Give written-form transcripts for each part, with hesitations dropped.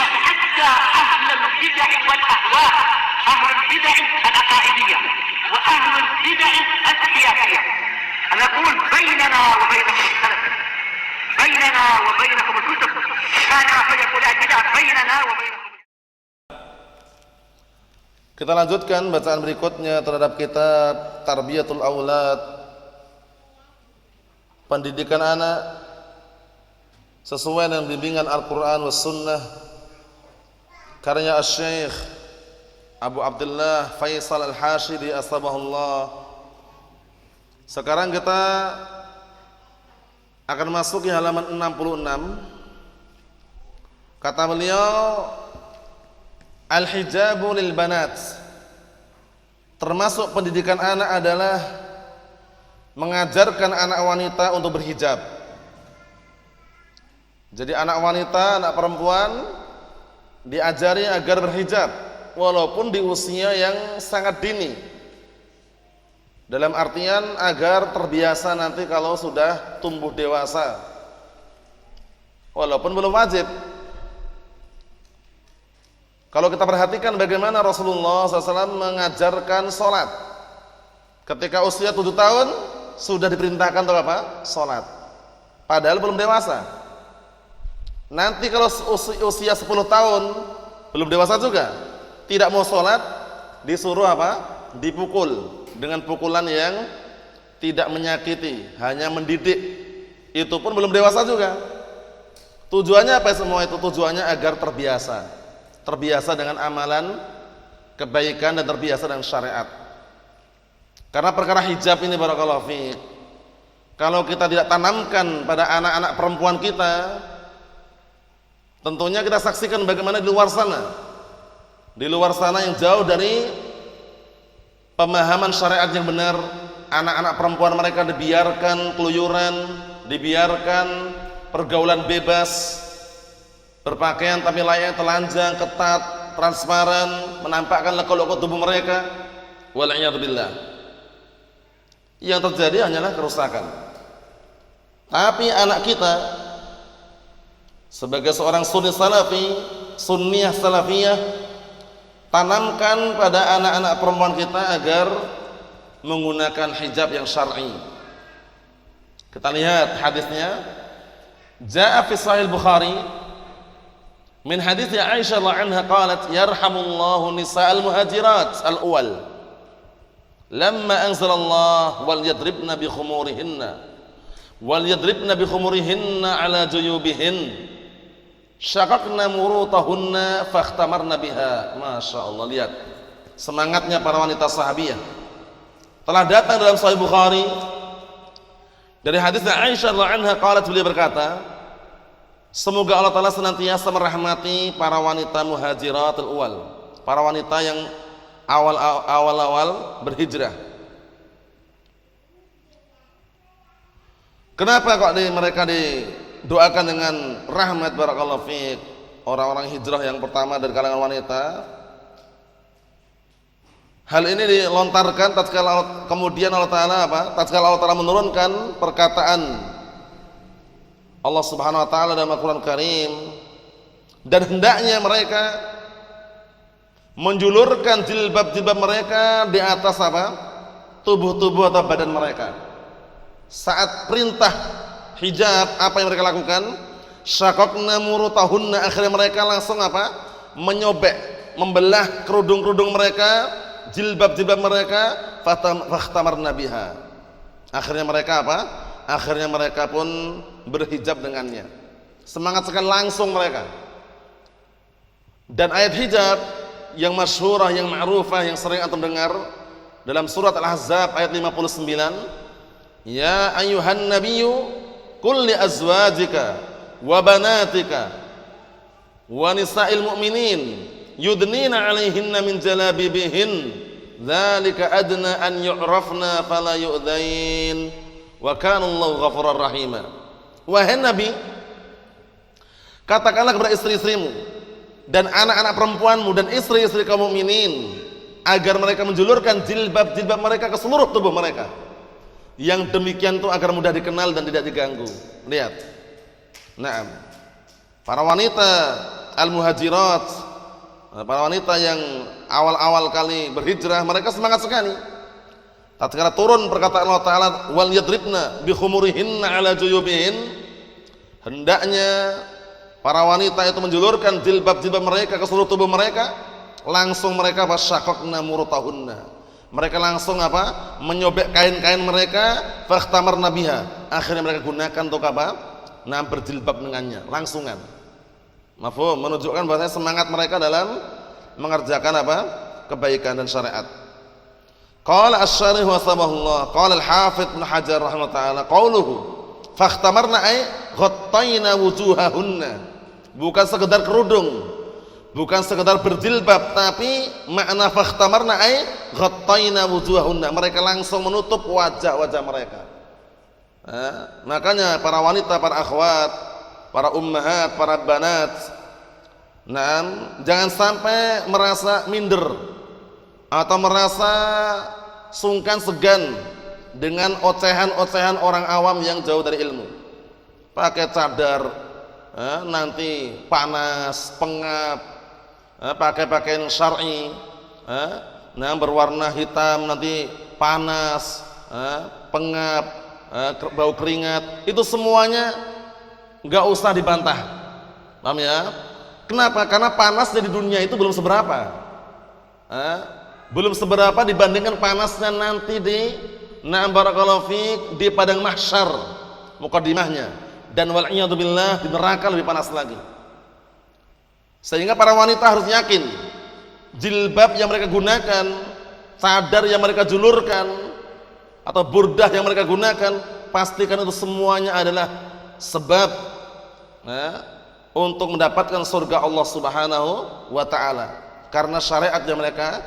حتى أهل البدع والأهواء، أهل البدع العقائدية وأهل البدع السياسية. أنا أقول بيننا وبينكم السلف، بيننا وبينكم الكتب، كان فيقول البدع بيننا وبينكم. Kita lanjutkan bacaan berikutnya terhadap kitab Tarbiyatul Aulad, pendidikan anak sesuai dengan bimbingan Al-Quran was Sunnah, karya Asy-Syaikh Abu Abdullah Faisal Al-Hashidi asbahullah. Sekarang kita akan masuk di halaman 66. Kata beliau, Al-hijabu lil banat. Termasuk pendidikan anak adalah mengajarkan anak wanita untuk berhijab. Jadi anak wanita, anak perempuan diajari agar berhijab walaupun di usia yang sangat dini. Dalam artian agar terbiasa nanti kalau sudah tumbuh dewasa. Walaupun belum wajib. Kalau kita perhatikan bagaimana Rasulullah SAW mengajarkan sholat, ketika usia 7 tahun sudah diperintahkan untuk apa? Sholat, padahal belum dewasa. Nanti kalau usia 10 tahun belum dewasa juga, tidak mau sholat, disuruh apa? Dipukul dengan pukulan yang tidak menyakiti, hanya mendidik. Itu pun belum dewasa juga. Tujuannya apa semua itu? Tujuannya agar terbiasa dengan amalan kebaikan dan terbiasa dengan syariat. Karena perkara hijab ini barakallahu fiik, kalau kita tidak tanamkan pada anak-anak perempuan kita, tentunya kita saksikan bagaimana di luar sana yang jauh dari pemahaman syariat yang benar, anak-anak perempuan mereka dibiarkan keluyuran, dibiarkan pergaulan bebas, berpakaian tapi layaknya telanjang, ketat, transparan, menampakkan lekuk-lekuk tubuh mereka. Wal'iyadzubillah. Yang terjadi hanyalah kerusakan. Tapi anak kita sebagai seorang sunni salafi, sunniyah salafiyah, tanamkan pada anak-anak perempuan kita agar menggunakan hijab yang syar'i. Kita lihat hadisnya. Jaa fi Sahih Bukhari min hadits Aisyah radhiyallahu anha qalat yarhamullahu nisa'al muhajirat al-awwal lamma anzala Allah wal yadribna bi khumurihinna ala juyubihin syaqaqna murutahunna fakhtamarna biha. Masya Allah, lihat semangatnya para wanita sahabiyah. Telah datang dalam Sahih Bukhari dari hadis Aisyah radhiyallahu anha qalat, beliau berkata, semoga Allah Ta'ala senantiasa merahmati para wanita muhajiratul awal, para wanita yang awal-awal berhijrah. Kenapa kok mereka didoakan dengan rahmat barakallahu fiik? Orang-orang hijrah yang pertama dari kalangan wanita. Hal ini dilontarkan tatkala kemudian Allah Ta'ala tatkala Allah Ta'ala menurunkan perkataan Allah Subhanahu wa taala dalam Al-Qur'an Karim, dan hendaknya mereka menjulurkan jilbab-jilbab mereka di atas tubuh-tubuh atau badan mereka. Saat perintah hijab, apa yang mereka lakukan? Syaqaqna murutahunna, akhirnya mereka langsung menyobek, membelah kerudung-kerudung mereka, jilbab-jilbab mereka, fakhtamarna biha. Akhirnya mereka Akhirnya mereka pun berhijab dengannya. Semangat sekali langsung mereka. Dan ayat hijab yang masyhurah, yang ma'rufah, yang sering antum dengar dalam surat Al-Ahzab ayat 59, ya ayyuhan nabiyyu qul li azwajika wa banatika wa nisa'il mu'minin yudnina 'alaihinna min jalabibihin dzalika adna an yu'rafna fala yu'dzain wa kana Allahu ghafurar rahima. Wahai Nabi, katakanlah kepada istri-istrimu dan anak-anak perempuanmu dan istri-istri kaum mukminin agar mereka menjulurkan jilbab-jilbab mereka ke seluruh tubuh mereka. Yang demikian itu agar mudah dikenal dan tidak diganggu. Lihat. Naam. Para wanita al-muhajirat, para wanita yang awal-awal kali berhijrah, mereka semangat sekali. Tatkala turun perkataan Allah Ta'ala, wal yadribna bi khumurihinna ala juyubihin, hendaknya para wanita itu menjulurkan jilbab-jilbab mereka ke seluruh tubuh mereka, langsung mereka fasyaqaqna murtahunna. Mereka langsung apa? Menyobek kain-kain mereka, fakhtamarna biha. Akhirnya mereka gunakan untuk apa? Nah, berjilbab dengannya, langsungan. Mafhum, menunjukkan bahwasanya semangat mereka dalam mengerjakan apa? Kebaikan dan syariat. Qala asy-syarih wa sabahullah, qala al-hafidz Ibnu Hajar rahimahullah taala, qauluhu fakhtamarna ay ghattayna wujuhahunna. Bukan sekedar kerudung, bukan sekedar berjilbab, tapi makna fakhtamarna ay ghattayna wujuhahunna, mereka langsung menutup wajah-wajah mereka. Makanya para wanita, para akhwat, para ummahat, para banat, jangan sampai merasa minder atau merasa sungkan segan dengan ocehan-ocehan orang awam yang jauh dari ilmu. Pakai cadar nanti panas, pengap, pakai pakaian syar'i, berwarna hitam nanti panas, pengap, bau keringat, itu semuanya nggak usah dibantah. Paham ya? Kenapa? Karena panasnya di dunia itu belum seberapa, belum seberapa dibandingkan panasnya nanti di barakallahu fiik di padang mahsyar, mukadimahnya, dan wal'iyadzubillah di neraka lebih panas lagi. Sehingga para wanita harus yakin jilbab yang mereka gunakan, cadar yang mereka julurkan, atau burdah yang mereka gunakan, pastikan itu semuanya adalah sebab untuk mendapatkan surga Allah Subhanahu wa ta'ala, karena syariat yang mereka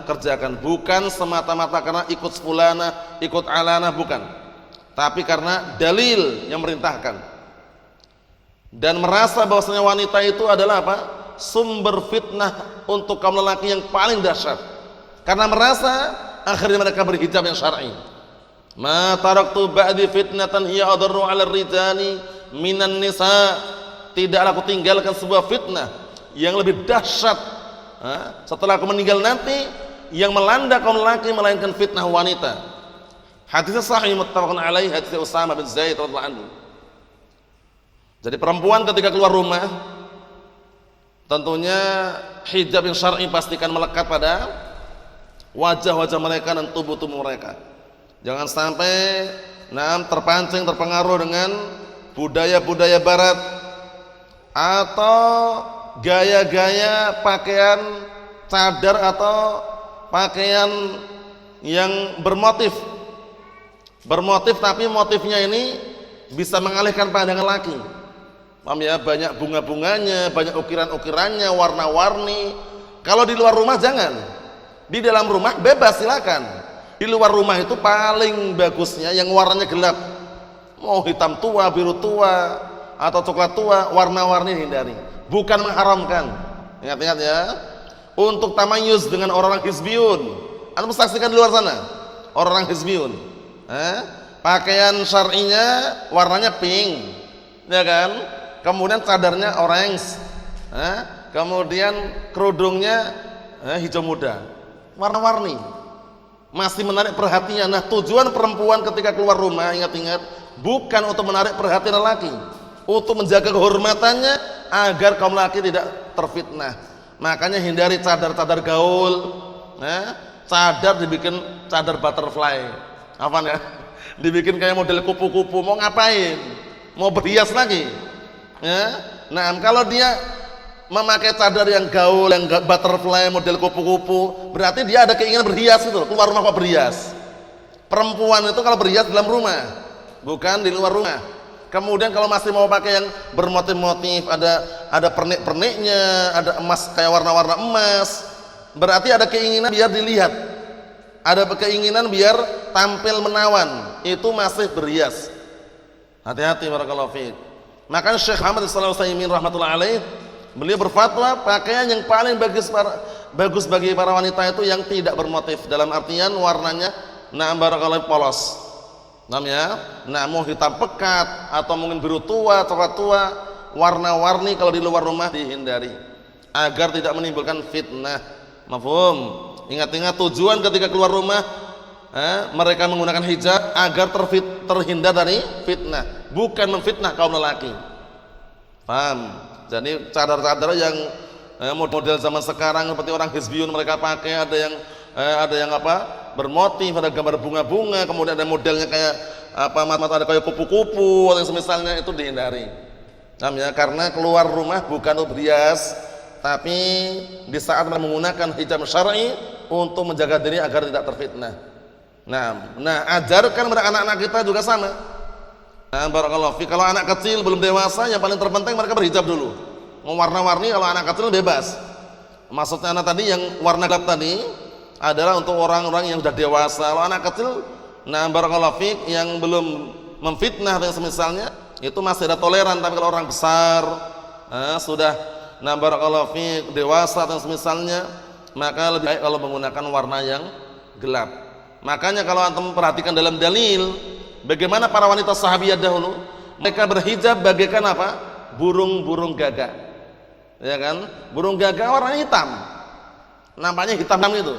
kerjakan, bukan semata-mata karena ikut fulana, ikut alana, bukan, tapi karena dalil yang merintahkan. Dan merasa bahwasanya wanita itu adalah apa? Sumber fitnah untuk kaum lelaki yang paling dahsyat, karena merasa akhirnya mereka berhijab yang syar'i. Ma taraktu ba'di fitnatan hiya adarru 'ala rijali minan nisa. Tidaklah aku tinggalkan sebuah fitnah yang lebih dahsyat setelah aku meninggal nanti, yang melanda kaum lelaki melainkan fitnah wanita. Hadisnya sahih muttafaqun alaih, hadis Usamah bin Zaid radhiyallahu anhu. Jadi perempuan ketika keluar rumah, tentunya hijab yang syar'i pastikan melekat pada wajah-wajah mereka dan tubuh-tubuh mereka. Jangan sampai terpancing, terpengaruh dengan budaya-budaya barat atau gaya-gaya pakaian cadar atau pakaian yang bermotif tapi motifnya ini bisa mengalihkan pandangan laki. Paham ya? Banyak bunga-bunganya, banyak ukiran-ukirannya, warna-warni. Kalau di luar rumah jangan. Di dalam rumah bebas, silakan. Di luar rumah itu paling bagusnya yang warnanya gelap. Mau hitam tua, biru tua, atau coklat tua, warna-warni hindari. Bukan mengharamkan. Ingat-ingat ya. Untuk tamayuz dengan orang-orang hizbiyun, Anda saksikan di luar sana orang-orang hizbiyun, pakaian syar'inya warnanya pink, ya kan? Kemudian cadarnya orange, kemudian kerudungnya hijau muda, warna-warni, masih menarik perhatian. Nah, tujuan perempuan ketika keluar rumah, ingat-ingat, bukan untuk menarik perhatian lelaki, untuk menjaga kehormatannya agar kaum lelaki tidak terfitnah. Makanya hindari cadar-cadar gaul, cadar dibikin cadar butterfly, apa ya? Dibikin kayak model kupu-kupu, mau ngapain? Mau berhias lagi? Nah, kalau dia memakai cadar yang gaul, yang butterfly, model kupu-kupu, berarti dia ada keinginan berhias itu. Keluar rumah kok berhias? Perempuan itu kalau berhias dalam rumah, bukan di luar rumah. Kemudian kalau masih mau pakai yang bermotif-motif, ada pernik-perniknya, ada emas kayak warna-warna emas, berarti ada keinginan biar dilihat, ada keinginan biar tampil menawan, itu masih berhias. Hati-hati barakallahu fiik. Makanya Syekh Muhammad sallallahu alaihi wasallam rahmatullah alaih, beliau berfatwa pakaian yang paling bagus bagi para wanita itu yang tidak bermotif, dalam artian warnanya barakallahu polos. Mau hitam pekat atau mungkin biru tua, coklat tua, warna-warni kalau di luar rumah dihindari agar tidak menimbulkan fitnah. Mafhum? Ingat-ingat tujuan ketika keluar rumah mereka menggunakan hijab agar terhindar dari fitnah, bukan memfitnah kaum lelaki. Paham? Jadi cadar-cadar yang model zaman sekarang seperti orang hizbiyun mereka pakai, ada yang bermotif, ada gambar bunga-bunga, kemudian ada modelnya kayak mata ada kayak kupu-kupu atau yang semisalnya, itu dihindari. Ya, karena keluar rumah bukan untuk berhias, tapi di saat menggunakan hijab syar'i untuk menjaga diri agar tidak terfitnah. Nah, ajarkan pada anak-anak kita juga sama. Nah, barakallahu fi, kalau anak kecil belum dewasa, yang paling terpenting mereka berhijab dulu. Mewarna-warni kalau anak kecil bebas. Maksudnya anak tadi yang warna gelap tadi adalah untuk orang-orang yang sudah dewasa. Kalau anak kecil, barakallahu fi, yang belum memfitnah dan semisalnya, itu masih ada toleran. Tapi kalau orang besar sudah barakallahu fi dewasa dan semisalnya, maka lebih baik kalau menggunakan warna yang gelap. Makanya kalau antum perhatikan dalam dalil bagaimana para wanita sahabiyah dahulu, mereka berhijab bagaikan apa? Burung-burung gagak. Ya kan? Burung gagak warnanya hitam. Nampaknya hitam itu.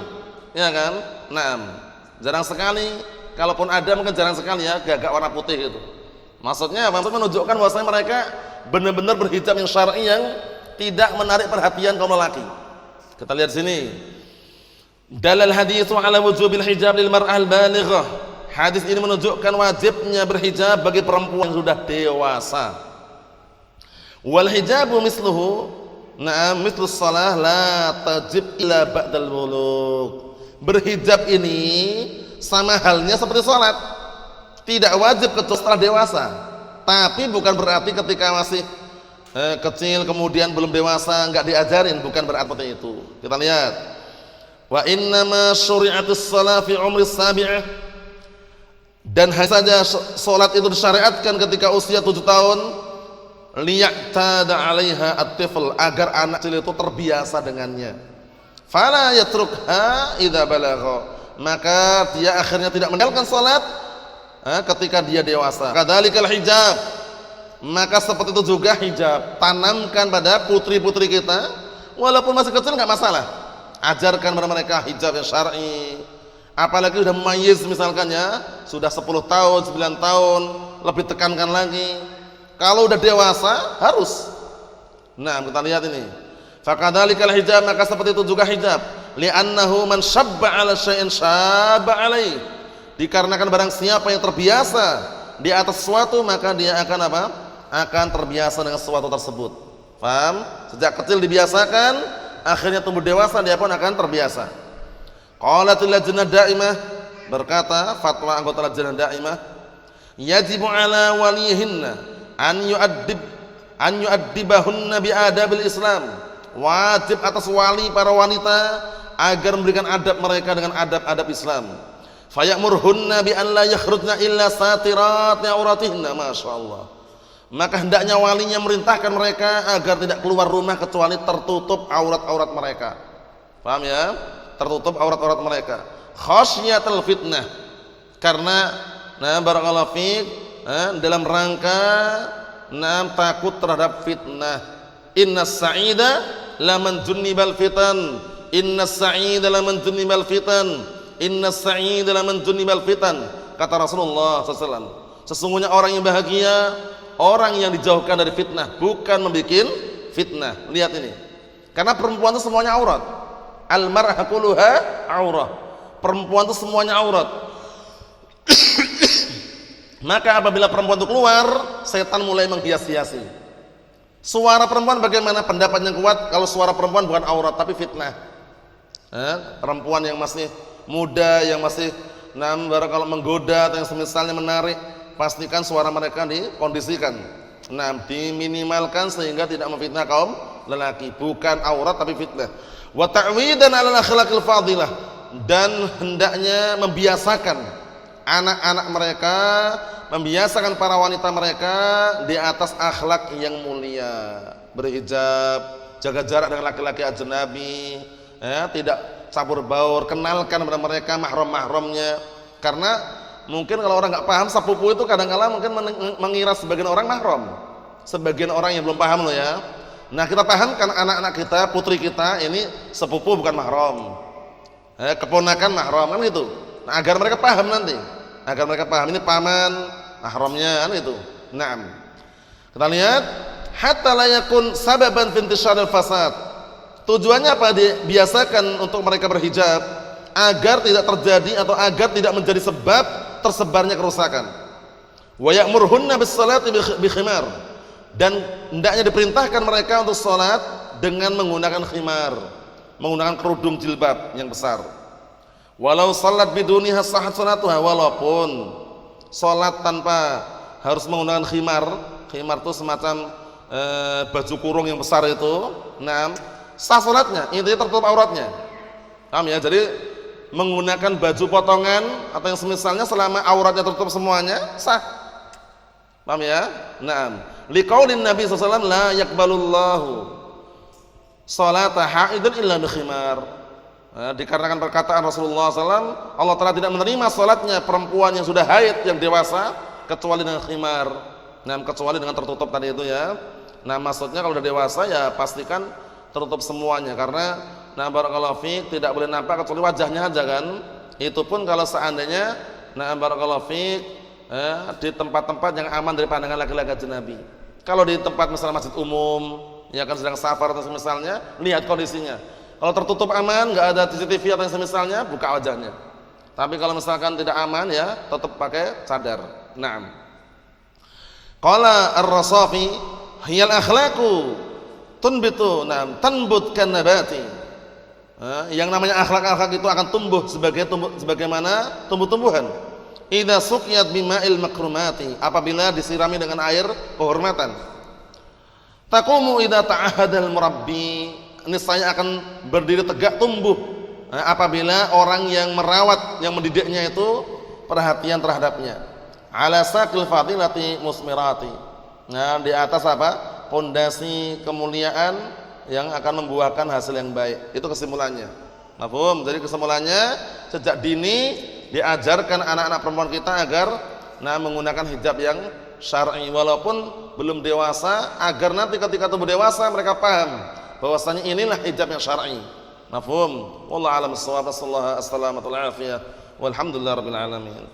Ya kan? Jarang sekali, kalaupun ada mungkin jarang sekali ya gagak warna putih itu. Maksudnya apa? Untuk menunjukkan bahwasanya mereka benar-benar berhijab yang syar'i yang tidak menarik perhatian kaum lelaki. Kita lihat sini. Dalal hadits ala wujubil hijab lil mar'ah al-balighah. Hadis ini menunjukkan wajibnya berhijab bagi perempuan yang sudah dewasa. Wal hijabu misluhu, mislus shalah la tajib illa ba'dal bulugh. Berhijab ini sama halnya seperti salat. Tidak wajib kecuali setelah dewasa. Tapi bukan berarti ketika masih kecil kemudian belum dewasa enggak diajarin, bukan berarti seperti itu. Kita lihat. Wa innama syuri'atus shalah fi umri sabi'ah. Dan hanya saja salat itu disyariatkan ketika usia 7 tahun, liya'tada 'alaiha at-tifl, agar anak kecil itu terbiasa dengannya. Fala yatrukha idza balagha, maka dia akhirnya tidak meninggalkan salat ketika dia dewasa. Kadzalikal hijab, maka seperti itu juga hijab, tanamkan pada putri-putri kita walaupun masih kecil enggak masalah. Ajarkan kepada mereka hijab yang syar'i. Apalagi sudah memayyiz misalkan ya, sudah 10 tahun, 9 tahun, lebih tekankan lagi. Kalau udah dewasa harus. Kita lihat ini. Fakadzalikal hijab, maka seperti itu juga hijab. Li'annahu man syabba 'ala syai'in syabba 'alaihi. Dikarenakan barang siapa yang terbiasa di atas sesuatu, maka dia akan apa? Akan terbiasa dengan sesuatu tersebut. Paham? Sejak kecil dibiasakan, akhirnya tumbuh dewasa dia pun akan terbiasa. Qalatul lajnah daimah, berkata fatwa anggota lajnah daimah, yajibu 'ala walihinna an yu'addibahunna bi adabil Islam. Wajib atas wali para wanita agar memberikan adab mereka dengan adab-adab Islam. Fayamurhunna bi an la yakhrujna illa satirat auratihinna, masyaallah. Maka hendaknya walinya merintahkan mereka agar tidak keluar rumah kecuali tertutup aurat-aurat mereka. Paham ya? Tertutup aurat-aurat mereka. Khasyatul fitnah. Karena barakallahu fiik, dalam rangka takut terhadap fitnah. Innas sa'ida laman junnibal fitan. Innas sa'ida laman junnibal fitan. Innas sa'ida laman junnibal fitan. Kata Rasulullah SAW. Sesungguhnya orang yang bahagia, orang yang dijauhkan dari fitnah, bukan membuat fitnah. Lihat ini. Karena perempuan itu semuanya aurat. Al-mar'ah kulluha aurah. Perempuan itu semuanya aurat. Maka apabila perempuan itu keluar, setan mulai menghias-hiasi. Suara perempuan bagaimana? Pendapat yang kuat kalau suara perempuan bukan aurat tapi fitnah. Perempuan yang masih muda, yang masih kalau menggoda atau yang semisalnya menarik, pastikan suara mereka dikondisikan, diminimalkan sehingga tidak memfitnah kaum lelaki. Bukan aurat tapi fitnah. Wa ta'widan 'ala al-akhlaqil fadilah, dan hendaknya membiasakan anak-anak mereka, membiasakan para wanita mereka di atas akhlak yang mulia. Berhijab, jaga jarak dengan laki-laki ajnabi, tidak campur baur, kenalkan kepada mereka mahram-mahramnya. Karena mungkin kalau orang nggak paham, sepupu itu kadang-kala mungkin mengira sebagian orang mahram. sebagian orang yang belum paham loh ya. Nah, kita pahamkan anak-anak kita, putri kita ini sepupu bukan mahram. Keponakan mahram kan gitu. Nah, agar mereka paham nanti. Agar mereka paham ini paman mahramnya kan gitu. Naam. Kita lihat hatta la yakun sababan fi intisharil fasad. Tujuannya apa? Dibiasakan untuk mereka berhijab agar tidak terjadi atau agar tidak menjadi sebab tersebarnya kerusakan. Wa ya'murhunna bis-salati bi khimar. Dan hendaknya diperintahkan mereka untuk sholat dengan menggunakan khimar, menggunakan kerudung jilbab yang besar. Walau salat biduniha sahhat salatuha, walaupun sholat tanpa harus menggunakan khimar. Khimar itu semacam baju kurung yang besar itu. Nah, sah sholatnya, intinya tertutup auratnya. Paham ya? Jadi menggunakan baju potongan atau yang semisalnya selama auratnya tertutup semuanya sah. Paham ya? Naam. Liqaulin Nabi sallallahu alaihi wasallam la yaqbalullahu salata haidin illa bi khimar. Dikarenakan perkataan Rasulullah SAW, Allah Ta'ala tidak menerima salatnya perempuan yang sudah haid, yang dewasa, kecuali dengan khimar. Nah, kecuali dengan tertutup tadi itu ya. Nah, maksudnya kalau sudah dewasa ya pastikan tertutup semuanya, karena nah barakallahu fiik tidak boleh nampak kecuali wajahnya aja kan. Itu pun kalau seandainya nah barakallahu fiik di tempat-tempat yang aman dari pandangan laki-laki ajnabi. Kalau di tempat misalnya masjid umum, ya kan sedang safar atau semisalnya, lihat kondisinya. Kalau tertutup aman, nggak ada CCTV atau yang semisalnya, buka wajahnya. Tapi kalau misalkan tidak aman ya, tetap pakai cadar. Naam. Qala ar-Rasafi, hiyal akhlaqu tunbitu, naam, tanbut kan nabati. Yang namanya akhlak-akhlak itu akan tumbuh sebagaimana tumbuh-tumbuhan. Idza suqiyat bima'il makrumati, apabila disirami dengan air kehormatan. Taqumu idza ta'ahadal murabbi, niscaya akan berdiri tegak tumbuh apabila orang yang merawat, yang mendidiknya itu perhatian terhadapnya. Ala saqil fadilati musmirati. Nah, di atas apa? Pondasi kemuliaan yang akan membuahkan hasil yang baik. Itu kesimpulannya. Mafhum? Jadi kesimpulannya sejak dini diajarkan anak-anak perempuan kita agar menggunakan hijab yang syar'i walaupun belum dewasa, agar nanti ketika tumbuh dewasa mereka paham bahwasanya inilah hijab yang syar'i. Mafhum? Wallahu a'lam bissawab. Sallallahu alaihi wasallam. Walhamdulillahirabbil alamin.